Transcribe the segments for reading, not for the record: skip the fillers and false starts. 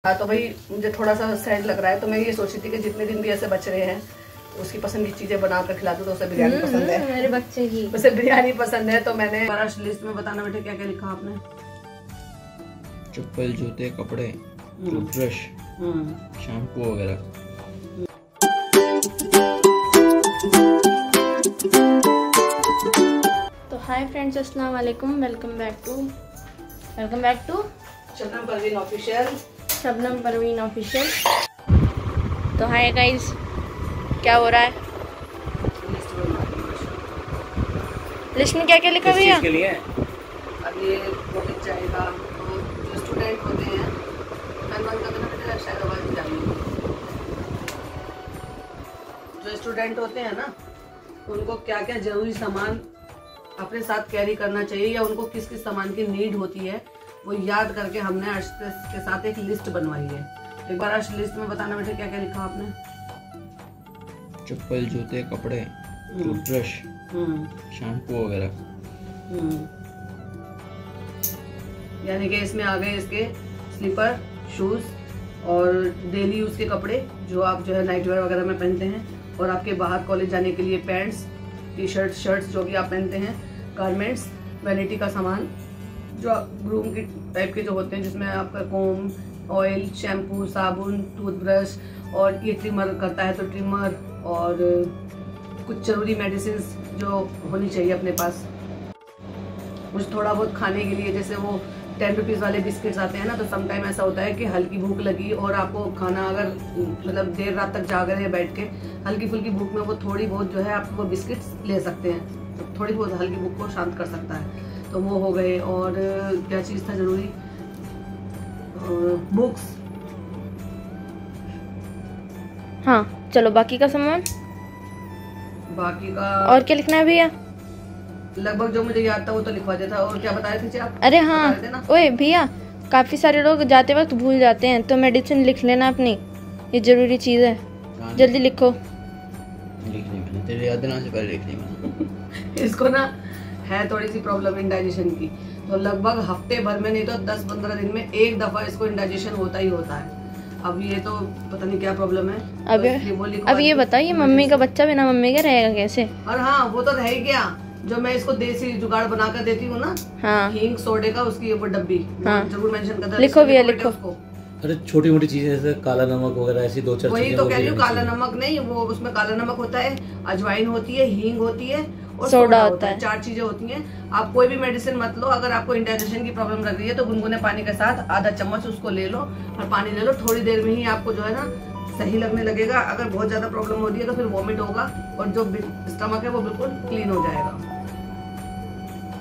हाँ तो भाई मुझे थोड़ा सा सैड लग रहा है, तो मैं ये सोची थी कि जितने दिन भी ऐसे बच रहे हैं उसकी पसंद की चीजें बना कर खिला दूं। तो उसे बिरयानी पसंद है, मेरे बच्चे की उसे बिरयानी पसंद है। तो मैंने लिस्ट में बताना बेटे क्या क्या लिखा आपने। चप्पल, जूते, कपड़े, टूथब्रश, शैम्पू वगैरह। तो हाय फ्रेंड्स, अस्सलाम वालेकुम। Welcome back to Shabnam Parveen official. Shabnam Parveen official. तो हाय गाइस, क्या हो रहा है? लिस्ट में क्या क्या लिखा हुआ है? अब ये वो लिख जाएगा। तो जो स्टूडेंट होते हैं, शायद आवाज जाएगी। जो स्टूडेंट होते हैं ना, उनको क्या क्या जरूरी सामान अपने साथ कैरी करना चाहिए या उनको किस किस सामान की नीड होती है, वो याद करके हमने अर्श के साथ एक लिस्ट बनवाई है। एक बार अर्श लिस्ट में बताना बेटे क्या क्या लिखा आपने। चप्पल, जूते, कपड़े, टूथब्रश, शैम्पू वगैरह। यानी कि इसमें आ गए इसके स्लीपर, शूज और डेली यूज के कपड़े जो आप जो है नाइट वेयर वगैरह में पहनते हैं, और आपके बाहर कॉलेज जाने के लिए पैंट्स, टी शर्ट, शर्ट्स जो भी आप पहनते हैं, गारमेंट्स, वैनिटी का सामान जो ग्रूम की टाइप के जो होते हैं, जिसमें आपका कोम, ऑयल, शैम्पू, साबुन, टूथब्रश, और ये ट्रिमर करता है तो ट्रिमर, और कुछ जरूरी मेडिसिन जो होनी चाहिए अपने पास। कुछ थोड़ा बहुत खाने के लिए, जैसे वो 10 रुपीज़ वाले बिस्किट्स आते हैं ना, तो समटाइम ऐसा होता है कि हल्की भूख लगी और आपको खाना अगर मतलब देर रात तक जाग रहे हैं बैठ के, हल्की फुल्की भूख में वो थोड़ी बहुत जो है आप वो बिस्किट्स ले सकते हैं, तो थोड़ी बहुत हल्की भूख को शांत कर सकता है। तो वो हो गए। और क्या चीज़ था जरूरी, बुक्स। हाँ चलो, बाकी का सामान, बाकी का और क्या लिखना है भैया? लगभग जो मुझे याद था वो तो लिखवा देता। और क्या बता रहे थे आप? अरे हाँ, ओए भैया, काफी सारे लोग जाते वक्त भूल जाते हैं, तो मेडिसिन लिख लेना अपनी, ये जरूरी चीज है। जल्दी लिखो। लिख ली मैंने, तेरे याद दिलाने से पहले लिख ली मैंने। इसको ना है थोड़ी सी प्रॉब्लम इंडाइजेशन की, तो लगभग हफ्ते भर में नहीं तो 10-15 दिन में एक दफा इसको इंडाइजेशन होता ही होता है। अब ये तो पता नहीं क्या प्रॉब्लम है। अब ये बताइए, मम्मी का बच्चा बिना मम्मी के रहेगा कैसे? और हाँ, वो तो रह ही गया। जो मैं इसको देसी जुगाड़ बनाकर देती हूँ ना, हाँ, हींग सोडे का, उसकी वो डब्बी, हाँ, जरूर मेंशन करता है। लिखो भैया, लिखो। अरे छोटी मोटी चीजें जैसे काला नमक वगैरह, ऐसी 2-4 चीजें। वही तो कह रही हूँ, काला नमक नहीं, वो उसमें काला नमक होता है, अजवाइन होती है, हींग होती है और सोडा होता है। 4 चीजें होती हैं। आप कोई भी मेडिसिन मत लो, अगर आपको इंडाइजेशन की प्रॉब्लम लग रही है तो गुनगुने पानी के साथ आधा चम्मच उसको ले लो और पानी ले लो। थोड़ी देर में ही आपको जो है ना सही लगने लगेगा। अगर बहुत ज्यादा प्रॉब्लम हो रही है तो फिर वॉमिट होगा और जो स्टमक है वो बिल्कुल क्लीन हो जाएगा।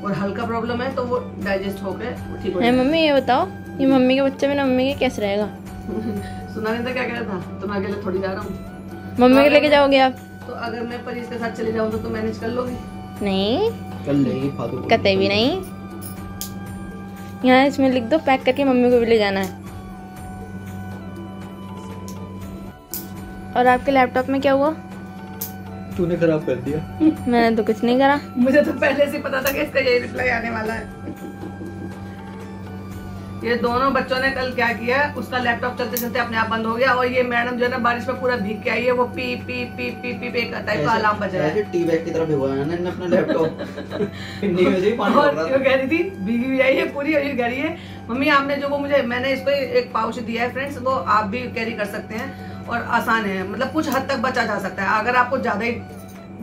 और हल्का प्रॉब्लम है तो वो डाइजेस्ट होकर ठीक हो जाएगा। मम्मी ये बताओ, ये मम्मी के बच्चे बिना मम्मी के कैसे रहेगा? सुना नहीं था क्या कह रहा था? तो मैं अकेले थोड़ी जा रहा हूँ। मम्मी को लेके जाओगे आप? तो अगर मैं परीज के साथ चले जाऊँ तो मैनेज कर लोगी? नहीं, कर लेगी फादू, कतई भी नहीं। यहाँ इसमें लिख दो, पैक करके मम्मी को भी ले जाना है। और आपके लैपटॉप में क्या हुआ? तूने खराब कर दिया। मैंने तो कुछ नहीं करा। मुझे तो पहले से पता था कि इसका यही रिप्लाई आने वाला है। ये दोनों बच्चों ने कल क्या किया, उसका लैपटॉप चलते चलते अपने आप बंद हो गया, और ये मैडम जो है ना बारिश में पूरा भीग के आई है, वो P P P P P P type का अलार्म बज रहा है। टी बैग की तरह भिगोया ना इन्होंने अपना लैपटॉप। पिन्नी में से पानी और क्यों कह रही थी भीगी हुई आई है पूरी, और ये कह रही है मम्मी आपने जो वो मुझे, मैंने इसको एक पाउच दिया है फ्रेंड्स, वो आप भी कैरी कर सकते हैं और आसान है, मतलब कुछ हद तक बचा जा सकता है। अगर आपको ज्यादा ही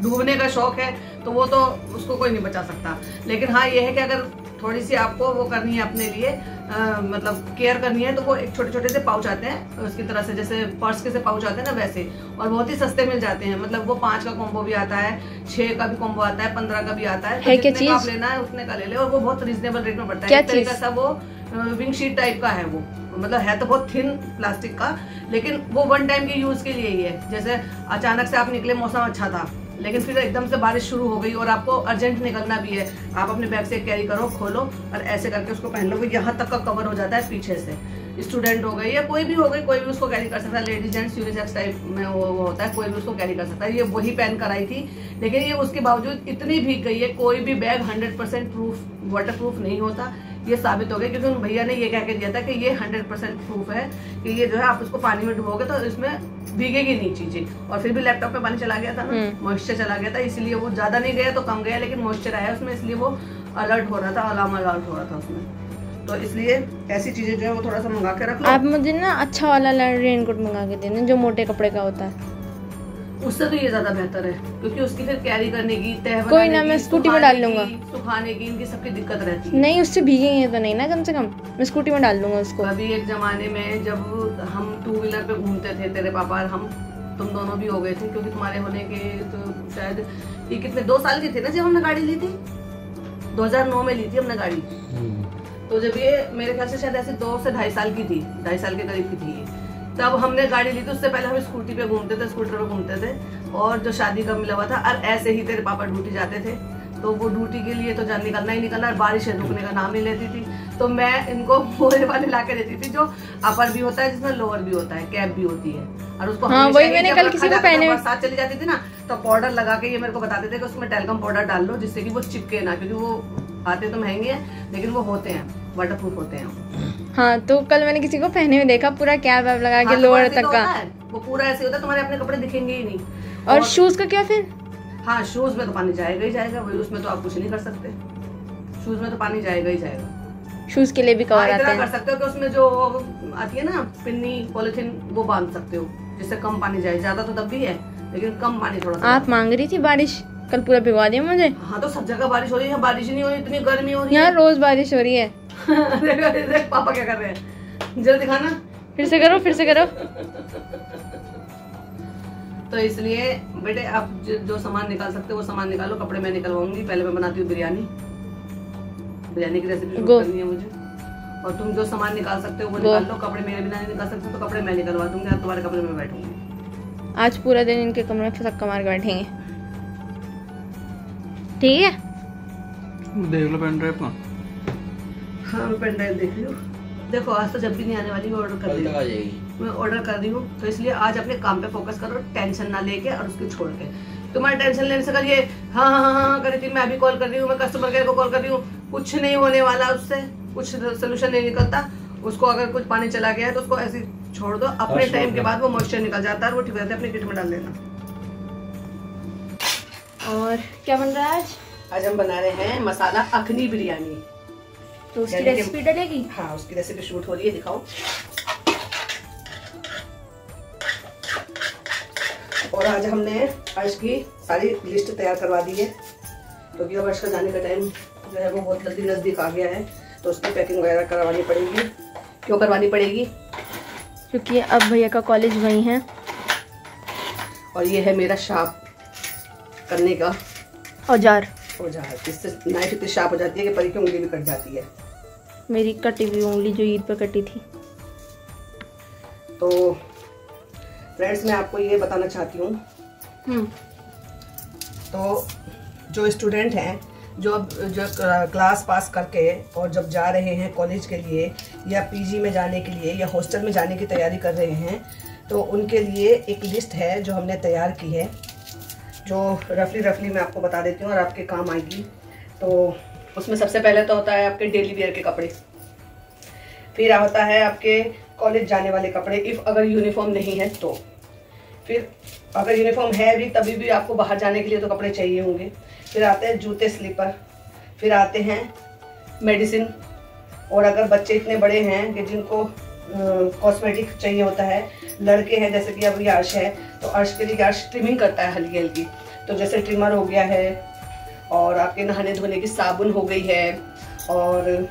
डूबने का शौक है तो वो तो उसको कोई नहीं बचा सकता, लेकिन हाँ ये है कि अगर थोड़ी सी आपको वो करनी है अपने लिए, मतलब केयर करनी है, तो वो एक छोटे छोटे से पाउच आते हैं उसकी तरह से, जैसे पर्स के से पाउच आते हैं ना वैसे, और बहुत ही सस्ते मिल जाते हैं। मतलब वो 5 का कॉम्बो भी आता है, 6 का भी कॉम्बो आता है, 15 का भी आता है। तो जितने का आप लेना है उतने का ले ले, और वो बहुत रीजनेबल रेट में पड़ता है। एक तरीका सा वो विंग शीट टाइप का है, वो मतलब है तो बहुत थिन प्लास्टिक का, लेकिन वो वन टाइम के यूज के लिए ही है। जैसे अचानक से आप निकले, मौसम अच्छा था, लेकिन फिर एकदम से बारिश शुरू हो गई और आपको अर्जेंट निकलना भी है, आप अपने बैग से कैरी करो, खोलो और ऐसे करके उसको पहन लो। यहाँ तक का कवर हो जाता है पीछे से। स्टूडेंट हो गई या कोई भी हो गई, कोई भी उसको कैरी कर सकता है। लेडीज जेंट्स यूनिसेक्स टाइप में वो होता है, कोई भी उसको कैरी कर सकता है। ये वही पहन कर आई थी, लेकिन ये उसके बावजूद इतनी भीग गई है। कोई भी बैग 100% प्रूफ वाटर प्रूफ नहीं होता, ये साबित हो गया, क्योंकि उन भैया ने ये कह के दिया था कि ये 100% प्रूफ है कि ये जो है आप उसको पानी में डुबोगे तो इसमें भीगेगी नहीं चीजें। और फिर भी लैपटॉप पे पानी चला गया था ना, मॉइस्चर चला गया था, इसलिए वो ज्यादा नहीं गया तो कम गया, लेकिन मॉइस्चर आया उसमें, इसलिए वो अलर्ट हो रहा था, अलार्म अलर्ट हो रहा था उसमें। तो इसलिए ऐसी चीजें जो है वो थोड़ा सा मंगा के रख लो। आप मुझे ना अच्छा वाला रेनकोट मंगा के देना जो मोटे कपड़े का होता है। उससे तो ये ज्यादा बेहतर है, क्योंकि उसकी फिर कैरी करने की, तह कोई ना, मैं स्कूटी में डाल लूंगा, सुखाने की, इनकी सबकी दिक्कत रहती है। नहीं उससे भीगेंगे तो नहीं ना, कम से कम मैं स्कूटी में डाल लूंगा उसको। अभी एक जमाने में जब हम 2 व्हीलर पे घूमते थे, तेरे पापा और हम, तुम दोनों भी हो गए थे, क्योंकि तुम्हारे होने के तो शायद ये कितने 2 साल के थे ना जब हमने गाड़ी ली थी, 2009 में ली थी हमने गाड़ी। तो जब ये मेरे ख्याल से शायद ऐसे 2 से 2.5 साल की थी, 2.5 साल के करीब की थी ये, तब हमने गाड़ी ली थी। उससे पहले हम स्कूटी पे घूमते थे, स्कूटर पे घूमते थे, और जो शादी का मिला हुआ था, और ऐसे ही तेरे पापा ड्यूटी जाते थे, तो वो ड्यूटी के लिए तो जान निकलना ही निकलना, और बारिश रुकने का नाम नहीं लेती थी। तो मैं इनको मोरे वाले ला के देती थी, जो अपर भी होता है, जिसमें लोअर भी होता है, कैप भी होती है, और उसको हाँ, वही मैंने कल किसी को पहने बरसात चली जाती थी ना, तो पाउडर लगा के ये मेरे को बताते थे कि उसमें टैल्कम पाउडर डाल लो, जिससे कि वो चिपके ना, क्योंकि वो आते तो महंगे हैं लेकिन वो होते हैं, वाटर प्रूफ होते हैं। हाँ, तो कल मैंने किसी को पहने में देखा, पूरा कैप वैप लगा के लोअर तक का, वो पूरा ऐसे होता है, तुम्हारे अपने कपड़े दिखेंगे ही नहीं। और शूज का क्या फिर? हाँ, शूज में तो पानी जाएगा ही जाएगा, वही, उसमें तो आप कुछ नहीं कर सकते, शूज में तो पानी जाएगा ही जाएगा। शूज के लिए भी कवर आते हैं। कर सकते हो कि उसमें जो आती है ना पिन्नी पॉलिथीन, वो बांध सकते हो, जिससे कम पानी जाए, ज्यादा तो तब भी है लेकिन कम पानी थोड़ा सा। आप मांग रही थी बारिश, कल पूरा भिगवा दिया मुझे। हाँ, तो सब जगह बारिश हो रही है, बारिश नहीं हो रही, इतनी गर्मी हो रही है। यहाँ रोज बारिश हो रही है। देख पापा क्या कर रहे हैं, जल्दी दिखाना, फिर से करो, फिर से करो। तो इसलिए बेटे आप जो सामान निकाल सकते हो वो सामान निकालो, कपड़े मैं निकलवाऊंगी। पहले मैं बनाती हूँ बिरयानी की रेसिपी शुरू करनी है मुझे, और तुम जो सामान निकाल सकते हो वो निकाल लो। कपड़े मेरे बिना नहीं निकाल सकते तो कपड़े मैं निकलवा दूंगी, आज तुम्हारे कमरे में बैठूंगी। आज पूरा दिन इनके कमरे में धक्का मार के बैठेंगे, ठीक है? देख लो पेन ड्राइव का। हाँ, मैं पेन ड्राइव देख रही हूँ। देखो आज तो जब भी नहीं आने वाली, मैं ऑर्डर कर रही हूँ, मैं ऑर्डर कर रही हूँ, तो इसलिए आज अपने काम पे फोकस करो, टेंशन ना लेके और उसको छोड़ के। तुम्हारे टेंशन लेने से कल ये हाँ हाँ हाँ हाँ करी थी, मैं अभी कॉल कर रही हूँ, मैं कस्टमर केयर को कॉल कर रही हूँ, कुछ नहीं होने वाला, उससे कुछ सोल्यूशन नहीं निकलता। उसको अगर कुछ पानी चला गया है तो उसको ऐसे छोड़ दो, अपने टाइम के बाद वो मॉइस्चर निकल जाता है और वो ठीक हो जाता है, अपनी किट में डाल देना। और क्या बन रहा है आज? आज हम बना रहे हैं मसाला अखनी बिरयानी। तो उसकी रेसिपी डलेगी? हाँ, उसकी रेसिपी शूट हो रही है, दिखाओ। और आज हमने अर्श की सारी लिस्ट तैयार करवा दी है, क्योंकि अब अर्श का जाने का टाइम जो है वो बहुत जल्दी नजदीक आ गया है, तो उसकी पैकिंग वगैरह करवानी पड़ेगी। क्यों करवानी पड़ेगी? क्योंकि अब भैया का कॉलेज वहीं है। और ये है मेरा शार्प करने का औजार। इससे नाइफ इतनी शार्प हो जाती है कि परी की उंगली भी कट जाती है। मेरी कटी हुई उंगली जो ईद पर कटी थी। तो फ्रेंड्स, मैं आपको ये बताना चाहती हूँ, तो जो स्टूडेंट हैं जो क्लास पास करके और जब जा रहे हैं कॉलेज के लिए या पीजी में जाने के लिए या हॉस्टल में जाने की तैयारी कर रहे हैं, तो उनके लिए एक लिस्ट है जो हमने तैयार की है, जो रफली मैं आपको बता देती हूँ और आपके काम आएगी। तो उसमें सबसे पहले तो होता है आपके डेली वेयर के कपड़े, फिर होता है आपके कॉलेज जाने वाले कपड़े, इफ़ अगर यूनिफॉर्म नहीं है तो, फिर अगर यूनिफॉर्म है भी तभी भी आपको बाहर जाने के लिए तो कपड़े चाहिए होंगे। फिर आते हैं जूते, स्लीपर, फिर आते हैं मेडिसिन, और अगर बच्चे इतने बड़े हैं कि जिनको कॉस्मेटिक चाहिए होता है, लड़के हैं जैसे कि अब ये अर्श है, तो अर्श के लिए अर्श ट्रिमिंग करता है हल्की हल्की, तो जैसे ट्रिमर हो गया है, और आपके नहाने धोने की साबुन हो गई है, और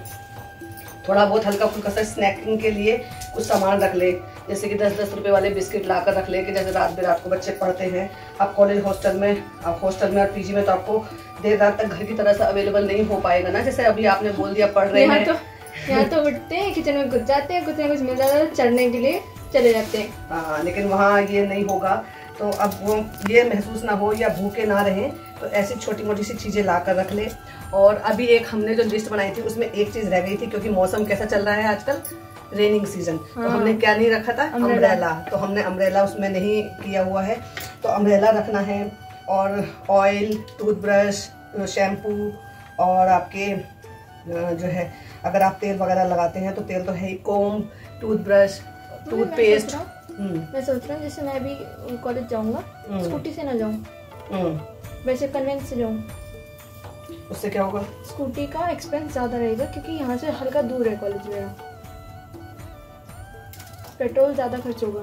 थोड़ा बहुत हल्का फुल्का सा स्नैकिंग के लिए कुछ सामान रख ले, जैसे कि 10-10 रुपए वाले बिस्किट ला कर रख ले, कि जैसे रात को बच्चे पढ़ते हैं, आप कॉलेज हॉस्टल में और पीजी में तो आपको देर रात तक घर की तरह से अवेलेबल नहीं हो पाएगा ना, जैसे अभी आपने बोल दिया पढ़ रहे हैं। यहाँ तो उठते हैं, किचन में घुस जाते हैं, कुछ ना कुछ मिल जाता है, चढ़ने के लिए चले जाते हैं। हाँ, लेकिन वहाँ ये नहीं होगा। तो अब वो ये महसूस ना हो या भूखे ना रहें, तो ऐसी छोटी मोटी सी चीज़ें ला कर रख ले। और अभी एक हमने जो लिस्ट बनाई थी उसमें एक चीज़ रह गई थी, क्योंकि मौसम कैसा चल रहा है आजकल, रेनिंग सीजन, तो हमने क्या नहीं रखा था, अम्ब्रेला। तो हमने अम्ब्रेला उसमें नहीं किया हुआ है, तो अम्ब्रेला रखना है, और ऑयल, टूथब्रश, शैम्पू, और आपके जो है अगर आप तेल वगैरह लगाते हैं तो तेल तो है ही, कोम, टूथब्रश, टूथपेस्ट। मैं सोच रहा हूँ जैसे मैं अभी कॉलेज जाऊंगा, स्कूटी से ना जाऊँ, वैसे कन्वेंस से जाऊँ। उससे क्या होगा? स्कूटी का एक्सपेंस ज़्यादा रहेगा क्योंकि यहाँ से हल्का दूर है कॉलेज मेरा। पेट्रोल ज़्यादा खर्च होगा।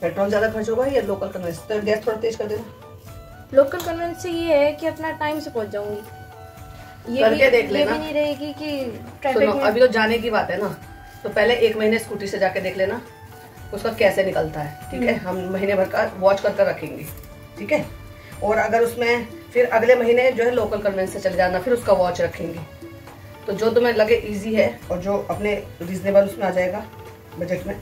पेट्रोल ज़्यादा खर्च होगा या लोकल कन्वेंस? तो गैस थोड़ा तेज कर देना। लोकल कन्वेंस से ये है कि अपना टाइम से पहुँच जाऊंगी। ये करके देख ये लेना। भी नहीं रहेगी कि ट्रैफिक में। अभी तो जाने की बात है ना, तो पहले 1 महीने स्कूटी से जाके देख लेना उसका कैसे निकलता है, ठीक है? हम महीने भर का वॉच कर रखेंगे, ठीक है? और अगर उसमें फिर अगले महीने जो है लोकल कन्वेंस से चले जाना, फिर उसका वॉच रखेंगे। तो जो तुम्हें लगे इजी है और जो अपने रीजनेबल उसमें आ जाएगा बजट में,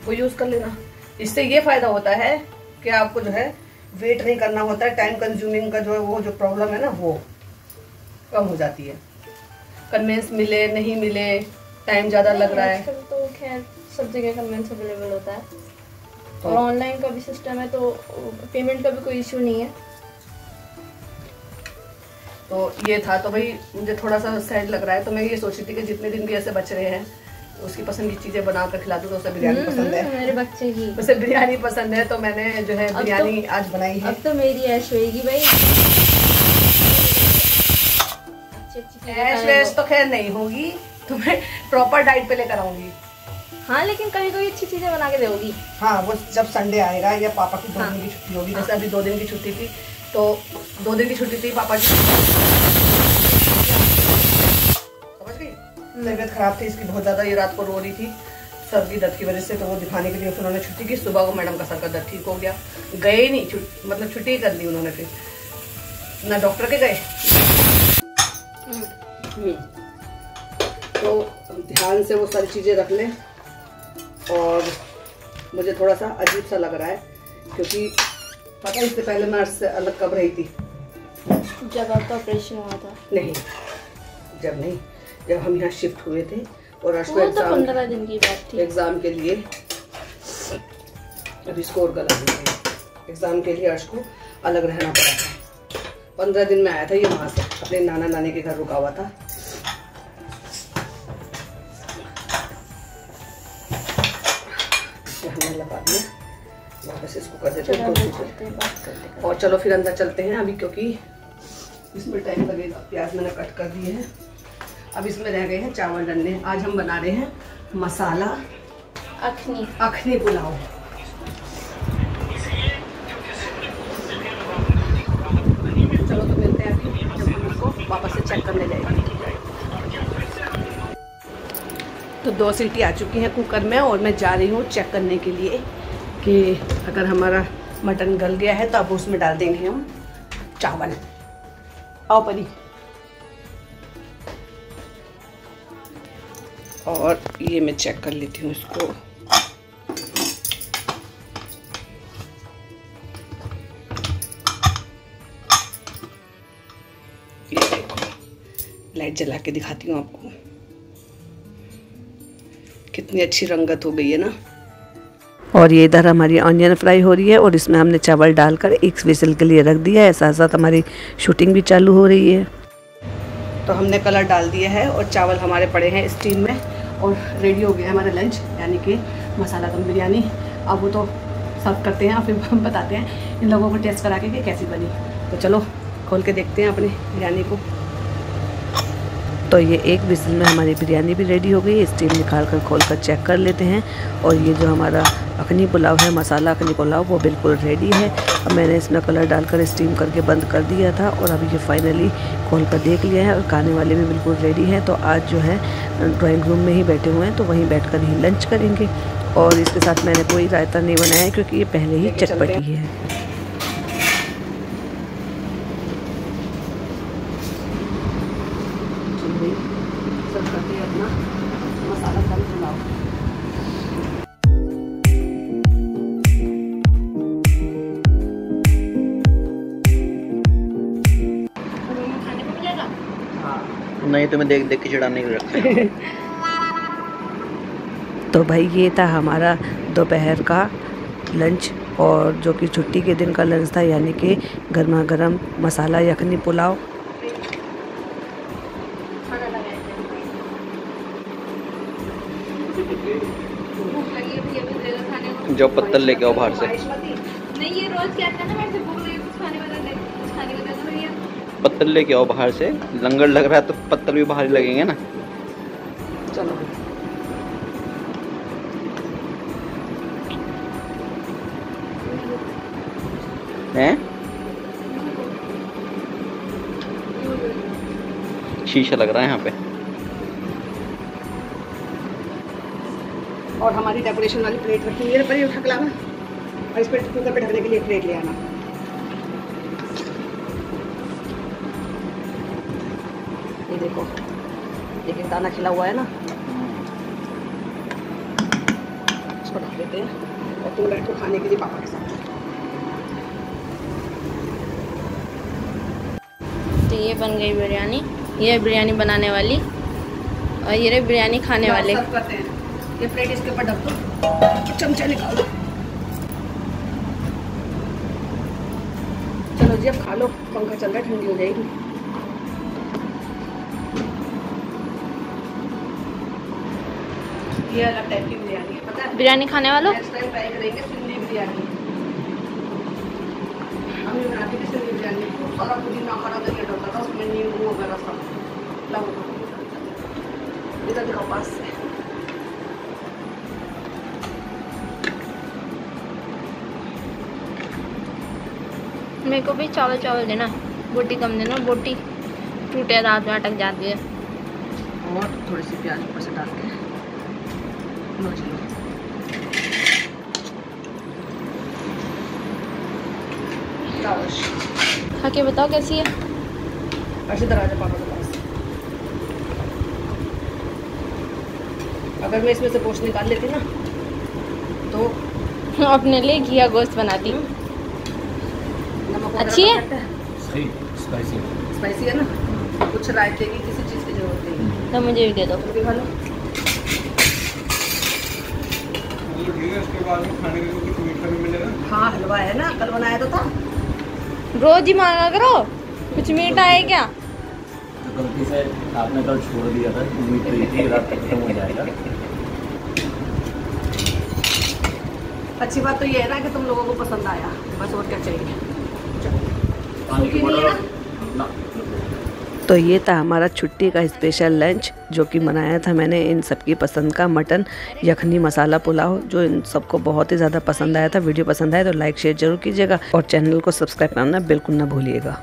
वो यूज़ कर लेना। इससे ये फ़ायदा होता है कि आपको जो है वेट नहीं करना होता है, टाइम कंज्यूमिंग का जो है वो जो प्रॉब्लम है ना वो कम हो जाती है। कन्वेंस मिले नहीं मिले, टाइम ज़्यादा लग रहा है तो खैर सब जगह कन्वेंस अवेलेबल होता है तो, और ऑनलाइन का भी सिस्टम है तो पेमेंट का भी कोई इशू नहीं है। तो ये था, तो भाई मुझे थोड़ा सा सैड लग रहा है, तो मैं ये सोच रही थी कि जितने दिन भी ऐसे बच रहे हैं तो उसकी पसंद की चीज़ें बना कर खिला दूँ। तो उसे बिरयानी पसंद है, मेरे बच्चे की उसे बिरयानी पसंद है, तो मैंने जो है बिरयानी आज बनाई है। अब तो मेरी ऐश होएगी भाई। ऐश वैश तो खैर नहीं होगी, तुम्हें प्रॉपर डाइट पे लेकर आऊंगी। हाँ लेकिन कभी कभी अच्छी चीजें बना के दोगी। हाँ, वो जब संडे आएगा या पापा की 2 दिन की छुट्टी होगी। जैसे अभी 2 दिन की छुट्टी थी, तो 2 दिन की छुट्टी थी पापा की, समझ गई? तबीयत खराब थी इसकी बहुत ज्यादा, ये रात को रो रही थी सर्दी दर्द की वजह से, तो वो दिखाने के लिए फिर उन्होंने छुट्टी की। सुबह को मैडम का सर का दर्द ठीक हो गया, गए ही नहीं, मतलब छुट्टी ही कर ली उन्होंने, फिर ना डॉक्टर के गए। तो ध्यान से वो सारी चीज़ें रख लें। और मुझे थोड़ा सा अजीब सा लग रहा है क्योंकि पता है इससे पहले मैं अर्श से अलग कब रही थी? जब आपका ऑपरेशन हुआ था। नहीं, जब हम यहाँ शिफ्ट हुए थे और अर्श को एग्जाम, 15 दिन की बात थी, एग्जाम के लिए, अभी स्कोर गलत है, एग्जाम के लिए अर्श को अलग रहना पड़ा था। 15 दिन में आया था ये वहाँ से, अपने नाना नानी के घर रुका हुआ था। हमने लगा दिया, वापस इसको कर देते हैं। और चलो फिर अंदर चलते हैं अभी, क्योंकि इसमें टाइम लगेगा। प्याज मैंने कट कर दिए हैं, अब इसमें रह गए हैं चावल डलने। आज हम बना रहे हैं मसाला अखनी पुलाव। चलो तो मिलते हैं अभी जब हम इसको वापस से चेक करने जाएंगे। तो 2 सीटी आ चुकी हैं कुकर में और मैं जा रही हूँ चेक करने के लिए कि अगर हमारा मटन गल गया है तो अब उसमें डाल देंगे हम चावल। आओ परी। और ये मैं चेक कर लेती हूँ इसको। ये देखो, लाइट जला के दिखाती हूँ आपको, कितनी अच्छी रंगत हो गई है ना। और ये इधर हमारी ऑनियन फ्राई हो रही है और इसमें हमने चावल डालकर 1 विजिल के लिए रख दिया है। साथ साथ हमारी शूटिंग भी चालू हो रही है। तो हमने कलर डाल दिया है और चावल हमारे पड़े हैं स्टीम में और रेडी हो गया हमारा लंच, यानी कि मसाला दम बिरयानी। अब वो तो सर्व करते हैं, फिर हम बताते हैं इन लोगों को टेस्ट करा के कि कैसी बनी। तो चलो खोल के देखते हैं अपनी बिरयानी को। तो ये 1 विजिल में हमारी बिरयानी भी रेडी हो गई। स्टीम निकाल कर खोल कर चेक कर लेते हैं। और ये जो हमारा अखनी पुलाव है, मसाला अखनी पुलाव, वो बिल्कुल रेडी है। अब मैंने इसमें कलर डालकर स्टीम करके बंद कर दिया था और अभी ये फाइनली खोल कर देख लिया है और खाने वाले भी बिल्कुल रेडी हैं। तो आज जो है ड्राइंग रूम में ही बैठे हुए हैं, तो वहीं बैठकर ही लंच करेंगे। और इसके साथ मैंने कोई रायता नहीं बनाया है क्योंकि ये पहले ही चटपटी है। मसाला दम पुलाव। नहीं तो मैं देख देख के चिढ़ाने को रखा। तो भाई ये था हमारा दोपहर का लंच, और जो कि छुट्टी के दिन का लंच था, यानी कि गर्मा गर्म मसाला यखनी पुलाव। जो पत्तल लेके आओ बाहर से। नहीं ये रोज कहते हैं ना, मैं भूख लगी कुछ खाने को दे, कुछ खाने को दे दो भैया। पत्तल लेके आओ बाहर से, लंगर लग रहा है तो पत्तल भी बाहर ही लगेंगे ना। चलो हैं? शीशा लग रहा है यहाँ पे। और हमारी डेकोरेशन वाली प्लेट रखी हुई है, पर ये ढक लाना और इस पर कुकर पे ढकने के लिए प्लेट ले आना। ये देखो एक दाना खिला हुआ है ना, इसको ढक देते हैं और तुम बैठो खाने के लिए पापा के साथ। तो ये बन गई बिरयानी, ये बिरयानी बनाने वाली और ये रहे बिरयानी खाने वाले। सर्व करते हैं। ये प्लेट इसके ऊपर ढक दो, चमचा निकालो। चलो जी अब खा लो, पंखा चल रहा है, ठंडी हो जाएगी। ये अलग टाइप की बिरयानी है, पता है? बिरयानी खाने वालों नेक्स्ट टाइम ट्राई करेंगे सिंधी बिरयानी। हम ये बनाते थे सिंधी बिरयानी, खूब सारा पुदीना खड़ा करके डालता था उसमें, नींबू वगैरह सब। लाओ इधर दिखाओ पास से। मेरे को भी चावल चावल देना, बोटी कम देना, बोटी टूटे रात में अटक जाती है। और थोड़ी सी प्याज ऊपर से डाल के लो जी। खा के बताओ कैसी है। ऐसे दरवाजा पापा के पास। अगर मैं इसमें से गोश्त निकाल लेती ना तो अपने लिए घिया गोश्त बनाती। नमक अच्छी है? सही स्पाइसी। स्पाइसी है ना, कुछ रायते की किसी चीज़ की जरूरत नहीं है। तो मुझे भी दे दो। तुम भी खा लो। उसके बाद में खाने के लिए कुछ मीठा भी मिलेगा। हाँ हलवा है ना, कल बनाया तो था। रोज ही मांगा करो, कुछ मीठा है क्या? तो गलती से आपने कल छोड़ दिया था, उम्मीद तो ये थी रात तक खत्म हो जाएगा। अच्छी बात तो ये है ना कि तुम लोगों को पसंद आया, बस और क्या चाहिए। पानी की बोतल ना। तो ये था हमारा छुट्टी का स्पेशल लंच, जो कि बनाया था मैंने इन सबकी पसंद का मटन यखनी मसाला पुलाव, जो इन सबको बहुत ही ज़्यादा पसंद आया था। वीडियो पसंद आया तो लाइक शेयर जरूर कीजिएगा और चैनल को सब्सक्राइब करना बिल्कुल ना भूलिएगा।